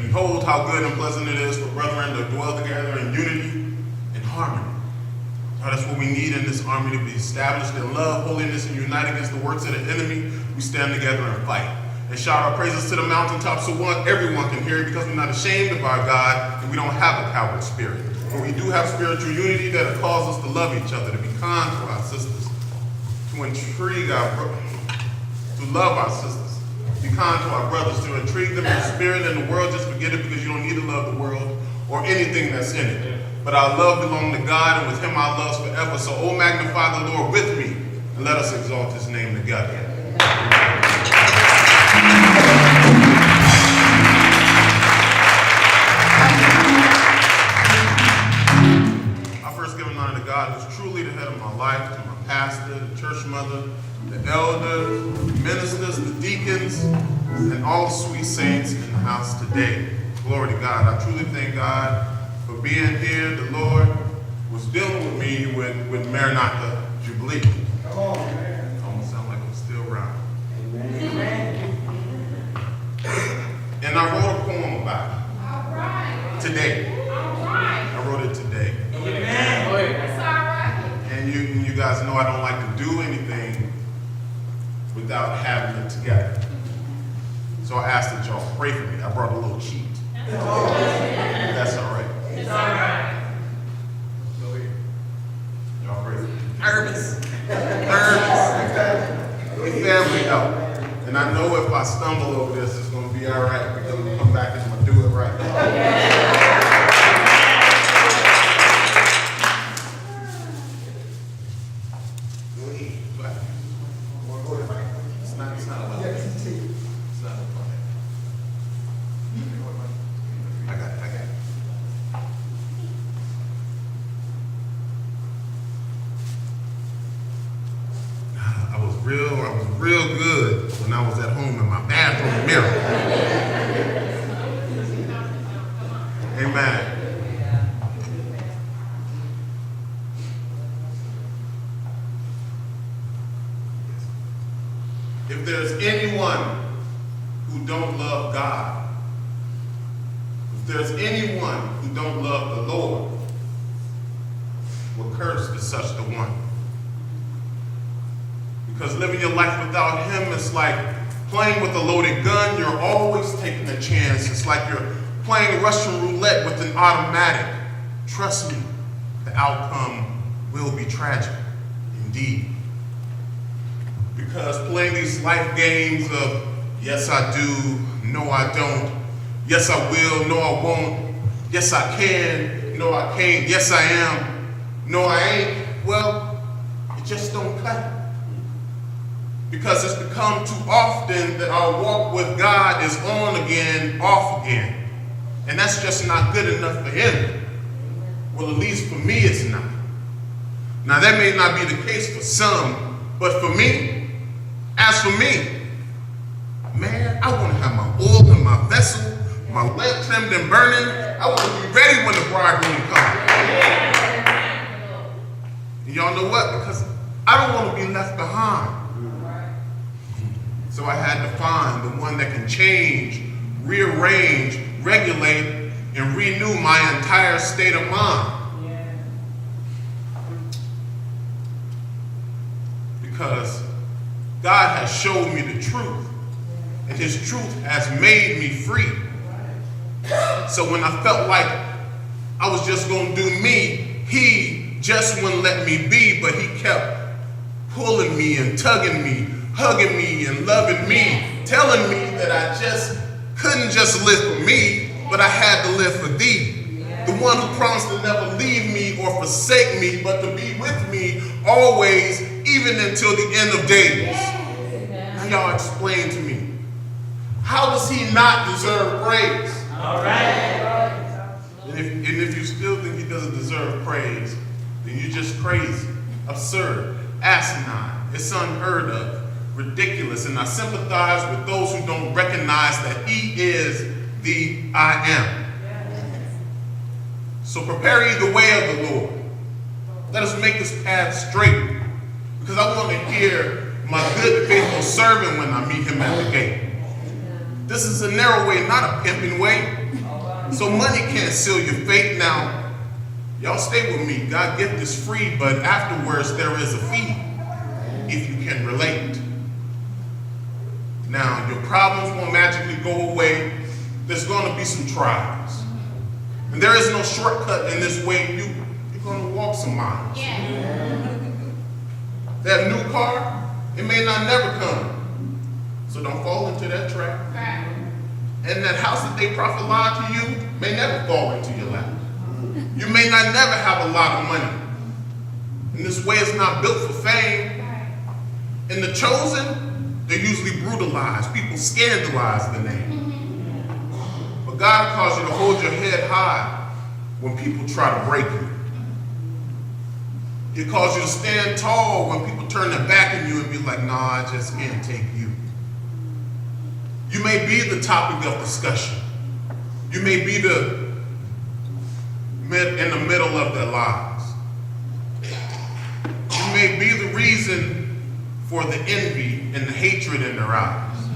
behold how good and pleasant it is for brethren to dwell together in unity and harmony. God, that's what we need in this army, to be established in love, holiness, and unite against the works of the enemy. We stand together and fight. And shout our praises to the mountaintops so everyone can hear it, because we're not ashamed of our God and we don't have a coward spirit. But we do have spiritual unity that calls us to love each other, to be kind to our sisters, to intrigue our brothers, to love our sisters, be kind to our brothers, to intrigue them in the spirit and the world. Just forget it, because you don't need to love the world or anything that's in it. But our love belongs to God, and with him our love's forever. So, oh, magnify the Lord with me, and let us exalt his name together. I first give honor to God, who's truly the head of my life, to my pastor, the church mother, the elders, the ministers, the deacons, and all the sweet saints in the house today. Glory to God. I truly thank God for being here. The Lord was dealing with me with Marantha Jubilee. Come on, man. Almost sound like I'm still around. Amen. And I wrote a poem about it. All right. Today. All right. I wrote it today. Amen. That's all right. And you guys know I don't like to do anything without having it together. So I asked that y'all pray for me. I brought a little cheat. That's all right. It's all right. Go ahead. Y'all pray for me. Nervous. With family help. And I know if I stumble over this, it's going to be all right, because I'm going to come back and I'm going to do it right now. Go ahead. Go ahead. It's not loud. It's not loud. I got it. I was real good when I was at home in my bathroom mirror. Amen. If there's anyone who don't love God, if there's anyone who don't love the Lord, well, cursed is such the one. Because living your life without him is like playing with a loaded gun. You're always taking a chance. It's like you're playing Russian roulette with an automatic. Trust me, the outcome will be tragic indeed. Because playing these life games of yes I do, no I don't, yes I will, no I won't, yes I can, no I can't, yes I am, no I ain't, well, it just don't cut. Because it's become too often that our walk with God is on again, off again. And that's just not good enough for him. Well, at least for me, it's not. Now, that may not be the case for some, but for me, as for me, man, I want to have my oil in my vessel, my lamp trimmed and burning. I want to be ready when the bridegroom comes. And y'all know what? Because I don't want to be left behind. So I had to find the one that can change, rearrange, regulate, and renew my entire state of mind. Because God has showed me the truth, and his truth has made me free. So when I felt like I was just going to do me, he just wouldn't let me be, but he kept pulling me and tugging me, hugging me and loving me, telling me that I just couldn't just live for me, but I had to live for thee. The one who promised to never leave me or forsake me, but to be with me always, even until the end of days. Now y'all explain to me, how does he not deserve praise? All right. And if you still think he doesn't deserve praise, then you're just crazy, absurd, asinine. It's unheard of, ridiculous, and I sympathize with those who don't recognize that he is the I am. So prepare ye the way of the Lord. Let us make this path straight, because I want to hear my good, faithful servant when I meet him at the gate. This is a narrow way, not a pimping way. So money can't seal your fate. Now, y'all stay with me. God's gift is free, but afterwards there is a fee, if you can relate. Now, your problems won't magically go away. There's going to be some trials. And there is no shortcut in this way. You're going to walk some miles. Yeah. That new car, it may not never come. So don't fall into that trap. Right. And that house that they prophet lied to you may never fall into your lap. You may not never have a lot of money. And this way is not built for fame. Right. And the chosen, they're usually brutalized. People scandalize the name. But God calls you to hold your head high when people try to break you. He calls you to stand tall when people turn their back on you and be like, nah, I just can't take you. You may be the topic of discussion. You may be in the middle of their lives. You may be the reason for the envy and the hatred in their eyes.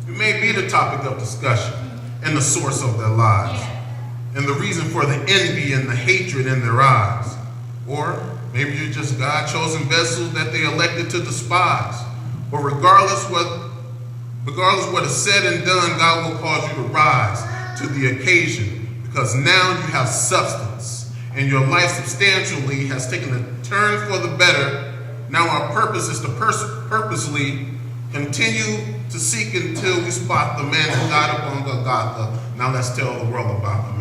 You may be the topic of discussion and the source of their lives. And the reason for the envy and the hatred in their eyes. Or maybe you're just God's chosen vessel that they elected to despise. But regardless what is said and done, God will cause you to rise to the occasion, because now you have substance and your life substantially has taken a turn for the better. Now our purpose is to purposely continue to seek until we spot the man that died upon Golgotha. Now let's tell the world about the